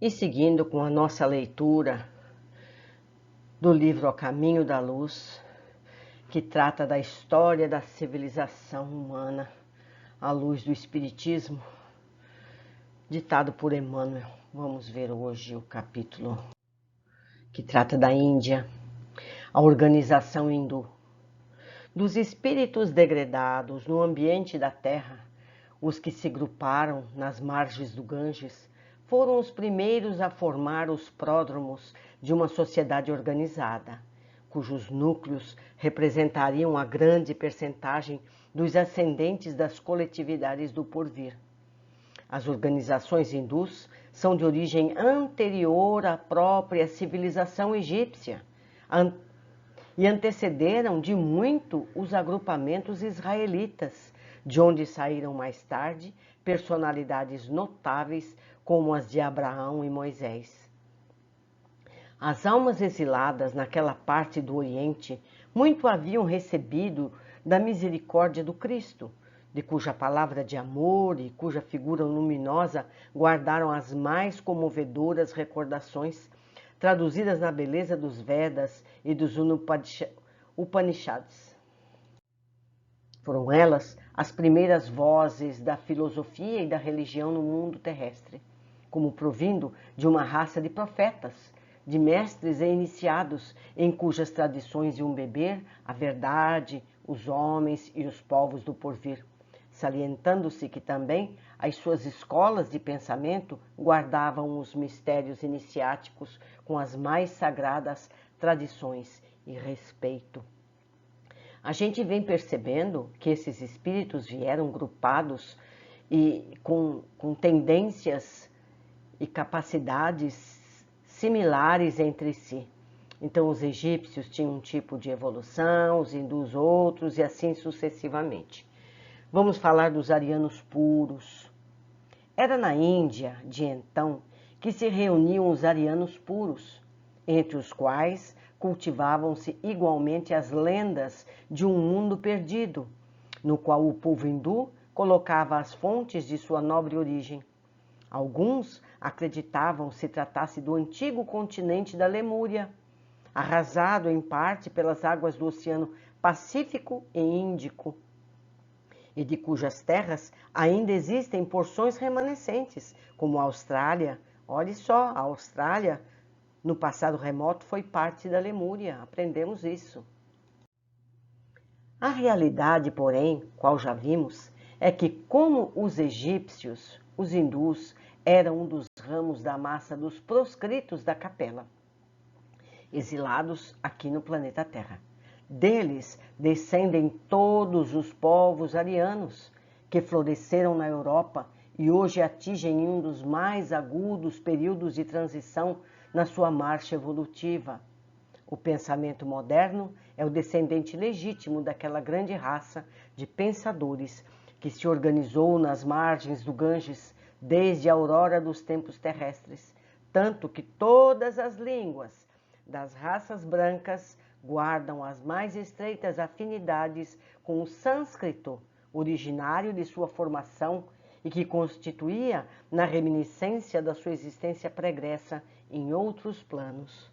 E seguindo com a nossa leitura do livro A Caminho da Luz, que trata da história da civilização humana à luz do Espiritismo, ditado por Emmanuel. Vamos ver hoje o capítulo que trata da Índia, a organização hindu. Dos espíritos degredados no ambiente da Terra, os que se gruparam nas margens do Ganges foram os primeiros a formar os pródromos de uma sociedade organizada, cujos núcleos representariam a grande percentagem dos ascendentes das coletividades do porvir. As organizações hindus são de origem anterior à própria civilização egípcia e antecederam de muito os agrupamentos israelitas, de onde saíram mais tarde personalidades notáveis como as de Abraão e Moisés. As almas exiladas naquela parte do Oriente muito haviam recebido da misericórdia do Cristo, de cuja palavra de amor e cuja figura luminosa guardaram as mais comovedoras recordações, traduzidas na beleza dos Vedas e dos Upanishads. Foram elas as primeiras vozes da filosofia e da religião no mundo terrestre, como provindo de uma raça de profetas, de mestres e iniciados, em cujas tradições iam beber a verdade, os homens e os povos do porvir, salientando-se que também as suas escolas de pensamento guardavam os mistérios iniciáticos com as mais sagradas tradições e respeito. A gente vem percebendo que esses espíritos vieram grupados e com tendências e capacidades similares entre si. Então, os egípcios tinham um tipo de evolução, os hindus outros, e assim sucessivamente. Vamos falar dos arianos puros. Era na Índia, de então, que se reuniam os arianos puros, entre os quais cultivavam-se igualmente as lendas de um mundo perdido, no qual o povo hindu colocava as fontes de sua nobre origem. Alguns acreditavam se tratasse do antigo continente da Lemúria, arrasado em parte pelas águas do Oceano Pacífico e Índico, e de cujas terras ainda existem porções remanescentes, como a Austrália. Olhe só, a Austrália, no passado remoto, foi parte da Lemúria, aprendemos isso. A realidade, porém, qual já vimos, é que, como os egípcios, os hindus eram um dos ramos da massa dos proscritos da capela, exilados aqui no planeta Terra. Deles descendem todos os povos arianos que floresceram na Europa e hoje atingem um dos mais agudos períodos de transição na sua marcha evolutiva. O pensamento moderno é o descendente legítimo daquela grande raça de pensadores que se organizou nas margens do Ganges desde a aurora dos tempos terrestres, tanto que todas as línguas das raças brancas guardam as mais estreitas afinidades com o sânscrito, originário de sua formação e que constituía na reminiscência da sua existência pregressa em outros planos.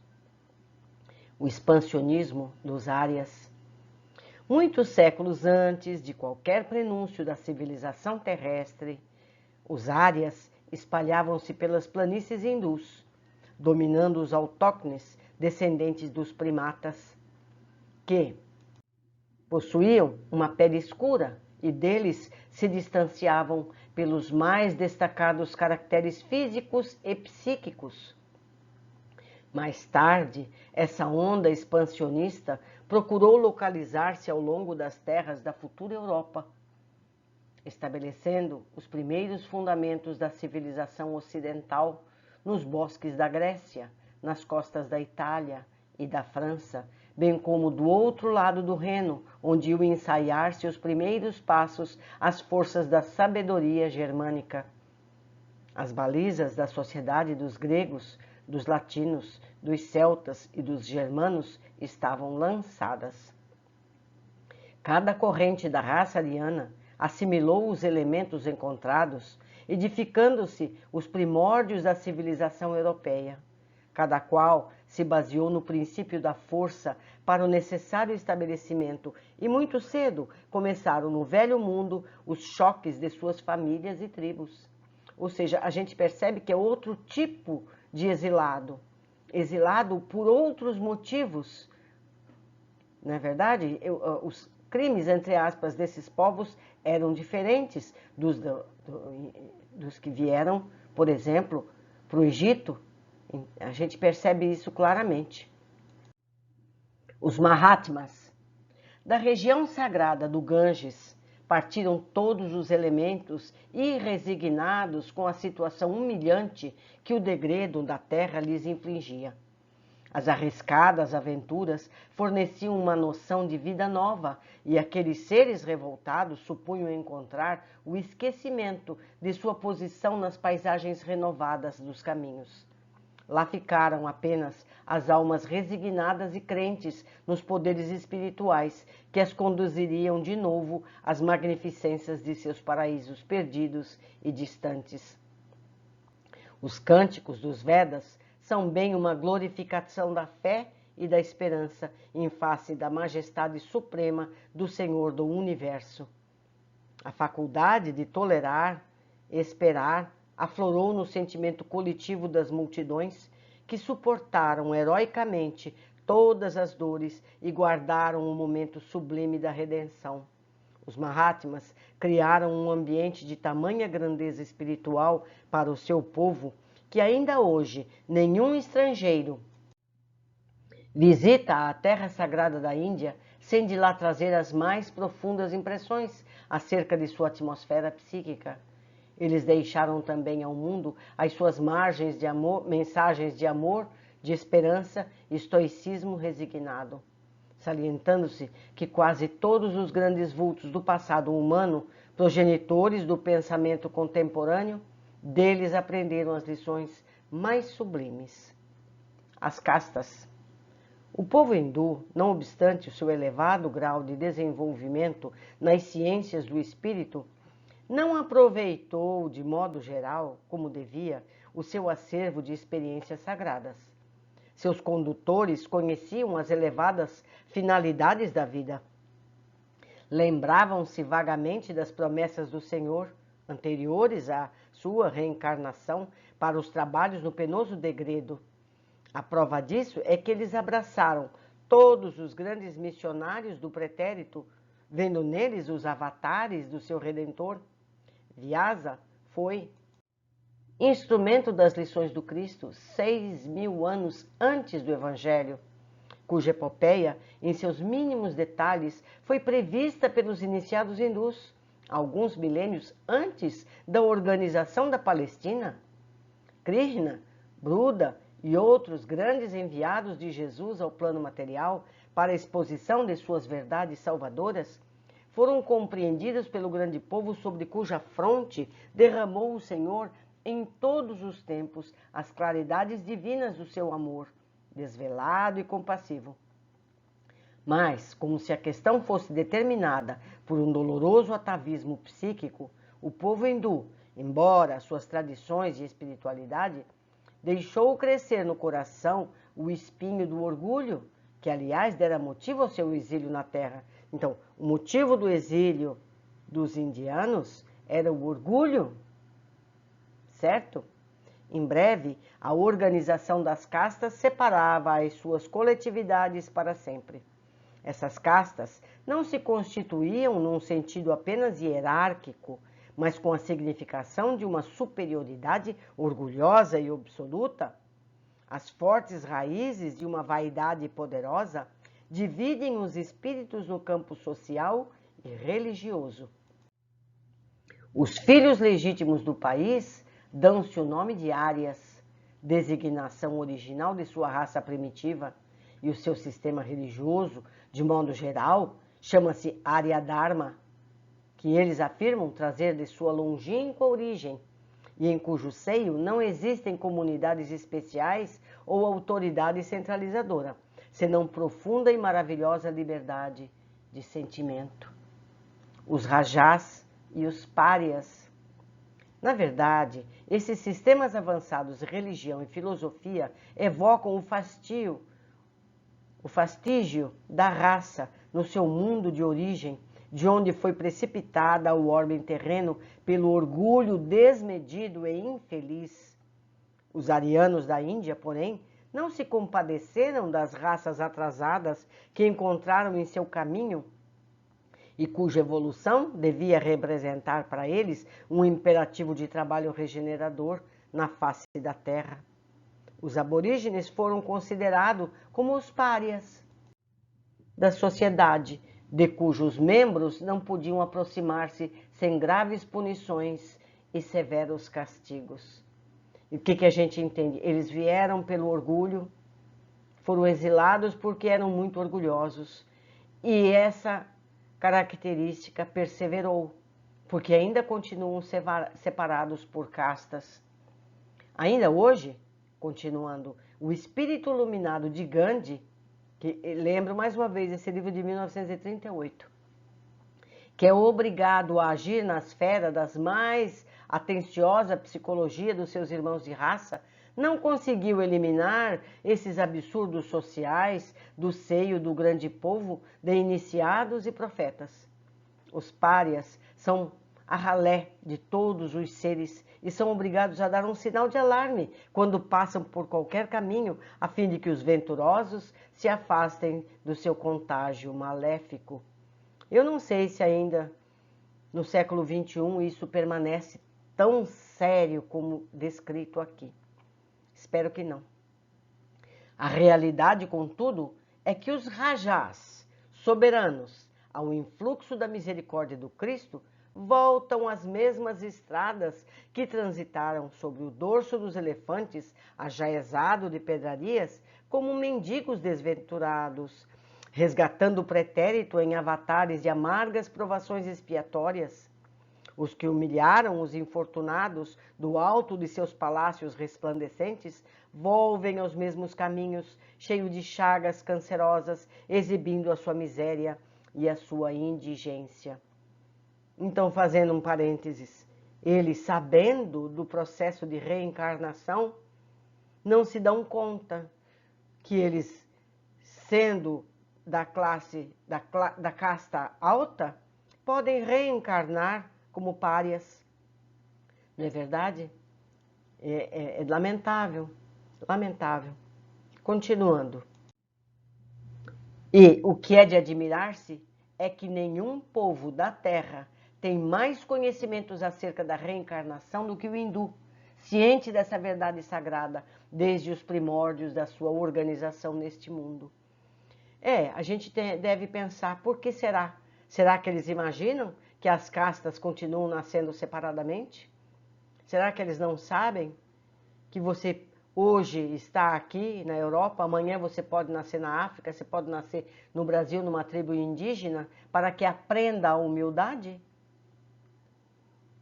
O expansionismo dos Árias. Muitos séculos antes de qualquer prenúncio da civilização terrestre, os Árias espalhavam-se pelas planícies hindus, dominando os autóctones descendentes dos primatas, que possuíam uma pele escura e deles se distanciavam pelos mais destacados caracteres físicos e psíquicos. Mais tarde, essa onda expansionista procurou localizar-se ao longo das terras da futura Europa, estabelecendo os primeiros fundamentos da civilização ocidental nos bosques da Grécia, nas costas da Itália e da França, bem como do outro lado do Reno, onde iam ensaiar-se os primeiros passos às forças da sabedoria germânica. As balizas da sociedade dos gregos, dos latinos, dos celtas e dos germanos estavam lançadas. Cada corrente da raça ariana assimilou os elementos encontrados edificando-se os primórdios da civilização europeia. Cada qual se baseou no princípio da força para o necessário estabelecimento e muito cedo começaram no velho mundo os choques de suas famílias e tribos. Ou seja, a gente percebe que é outro tipo de exilado, exilado por outros motivos. Não é verdade? Os crimes, entre aspas, desses povos eram diferentes dos que vieram, por exemplo, para o Egito. A gente percebe isso claramente. Os Mahatmas. Da região sagrada do Ganges, partiram todos os elementos irresignados com a situação humilhante que o degredo da terra lhes infligia. As arriscadas aventuras forneciam uma noção de vida nova e aqueles seres revoltados supunham encontrar o esquecimento de sua posição nas paisagens renovadas dos caminhos. Lá ficaram apenas as almas resignadas e crentes nos poderes espirituais que as conduziriam de novo às magnificências de seus paraísos perdidos e distantes. Os cânticos dos Vedas são bem uma glorificação da fé e da esperança em face da majestade suprema do Senhor do Universo. A faculdade de tolerar, esperar, aflorou no sentimento coletivo das multidões que suportaram heroicamente todas as dores e guardaram o momento sublime da redenção. Os Mahatmas criaram um ambiente de tamanha grandeza espiritual para o seu povo que ainda hoje nenhum estrangeiro visita a terra sagrada da Índia sem de lá trazer as mais profundas impressões acerca de sua atmosfera psíquica. Eles deixaram também ao mundo as suas margens de amor, mensagens de amor, de esperança e estoicismo resignado, salientando-se que quase todos os grandes vultos do passado humano, progenitores do pensamento contemporâneo, deles aprenderam as lições mais sublimes. As castas. O povo hindu, não obstante o seu elevado grau de desenvolvimento nas ciências do espírito, não aproveitou, de modo geral, como devia, o seu acervo de experiências sagradas. Seus condutores conheciam as elevadas finalidades da vida. Lembravam-se vagamente das promessas do Senhor, anteriores à sua reencarnação para os trabalhos no penoso degredo. A prova disso é que eles abraçaram todos os grandes missionários do pretérito, vendo neles os avatares do seu Redentor. Vyasa foi instrumento das lições do Cristo 6.000 anos antes do Evangelho, cuja epopeia, em seus mínimos detalhes, foi prevista pelos iniciados hindus, alguns milênios antes da organização da Palestina. Krishna, Buda e outros grandes enviados de Jesus ao plano material para a exposição de suas verdades salvadoras foram compreendidas pelo grande povo sobre cuja fronte derramou o Senhor em todos os tempos as claridades divinas do seu amor, desvelado e compassivo. Mas, como se a questão fosse determinada por um doloroso atavismo psíquico, o povo hindu, embora suas tradições e espiritualidade, deixou crescer no coração o espinho do orgulho, que aliás dera motivo ao seu exílio na terra. Então, o motivo do exílio dos indianos era o orgulho, certo? Em breve, a organização das castas separava as suas coletividades para sempre. Essas castas não se constituíam num sentido apenas hierárquico, mas com a significação de uma superioridade orgulhosa e absoluta. As fortes raízes de uma vaidade poderosa dividem os espíritos no campo social e religioso. Os filhos legítimos do país dão-se o nome de Árias, designação original de sua raça primitiva, e o seu sistema religioso, de modo geral, chama-se Arya Dharma, que eles afirmam trazer de sua longínqua origem, e em cujo seio não existem comunidades especiais ou autoridade centralizadora, senão profunda e maravilhosa liberdade de sentimento. Os Rajás e os Párias. Na verdade, esses sistemas avançados de religião e filosofia evocam o fastígio da raça no seu mundo de origem, de onde foi precipitada ao orbe terreno pelo orgulho desmedido e infeliz. Os arianos da Índia, porém, não se compadeceram das raças atrasadas que encontraram em seu caminho e cuja evolução devia representar para eles um imperativo de trabalho regenerador na face da Terra. Os aborígenes foram considerados como os párias da sociedade, de cujos membros não podiam aproximar-se sem graves punições e severos castigos. E o que a gente entende? Eles vieram pelo orgulho, foram exilados porque eram muito orgulhosos. E essa característica perseverou, porque ainda continuam separados por castas. Ainda hoje, continuando, o espírito iluminado de Gandhi, que lembro mais uma vez esse livro de 1938, que é obrigado a agir na esfera das mais atenciosa psicologia dos seus irmãos de raça, não conseguiu eliminar esses absurdos sociais do seio do grande povo de iniciados e profetas. Os párias são a ralé de todos os seres e são obrigados a dar um sinal de alarme quando passam por qualquer caminho, a fim de que os venturosos se afastem do seu contágio maléfico. Eu não sei se ainda no século XXI isso permanece tão sério como descrito aqui. Espero que não. A realidade, contudo, é que os rajás, soberanos ao influxo da misericórdia do Cristo, voltam às mesmas estradas que transitaram sobre o dorso dos elefantes, ajaezado de pedrarias, como mendigos desventurados, resgatando o pretérito em avatares de amargas provações expiatórias. Os que humilharam os infortunados do alto de seus palácios resplandecentes volvem aos mesmos caminhos, cheios de chagas cancerosas, exibindo a sua miséria e a sua indigência. Então, fazendo um parênteses, eles, sabendo do processo de reencarnação, não se dão conta que eles, sendo da classe, da casta alta, podem reencarnar como párias. Não é verdade? É lamentável, lamentável. Continuando. E o que é de admirar-se é que nenhum povo da Terra tem mais conhecimentos acerca da reencarnação do que o hindu, ciente dessa verdade sagrada desde os primórdios da sua organização neste mundo. A gente deve pensar, por que será? Será que eles imaginam que as castas continuam nascendo separadamente? Será que eles não sabem que você hoje está aqui na Europa, amanhã você pode nascer na África, você pode nascer no Brasil, numa tribo indígena, para que aprenda a humildade?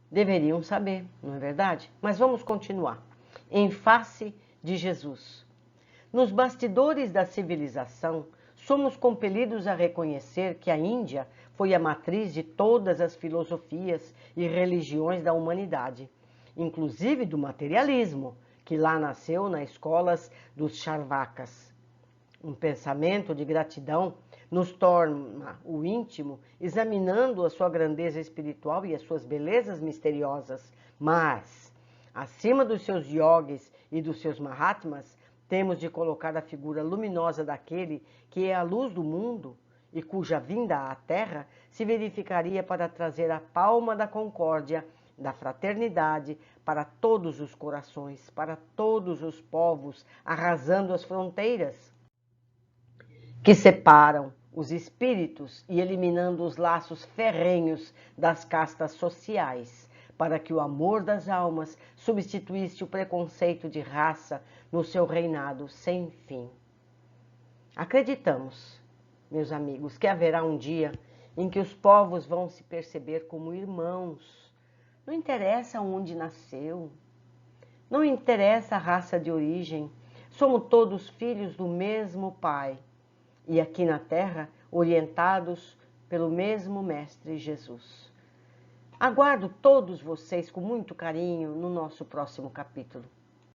Deveriam saber, não é verdade? Mas vamos continuar. Em face de Jesus. Nos bastidores da civilização, somos compelidos a reconhecer que a Índia foi a matriz de todas as filosofias e religiões da humanidade, inclusive do materialismo, que lá nasceu nas escolas dos Charvakas. Um pensamento de gratidão nos torna o íntimo, examinando a sua grandeza espiritual e as suas belezas misteriosas. Mas, acima dos seus yogis e dos seus mahatmas, temos de colocar a figura luminosa daquele que é a luz do mundo e cuja vinda à Terra se verificaria para trazer a palma da concórdia, da fraternidade para todos os corações, para todos os povos, arrasando as fronteiras que separam os espíritos e eliminando os laços ferrenhos das castas sociais, para que o amor das almas substituísse o preconceito de raça no seu reinado sem fim. Acreditamos, meus amigos, que haverá um dia em que os povos vão se perceber como irmãos. Não interessa onde nasceu, não interessa a raça de origem, somos todos filhos do mesmo Pai e aqui na Terra orientados pelo mesmo Mestre Jesus. Aguardo todos vocês com muito carinho no nosso próximo capítulo.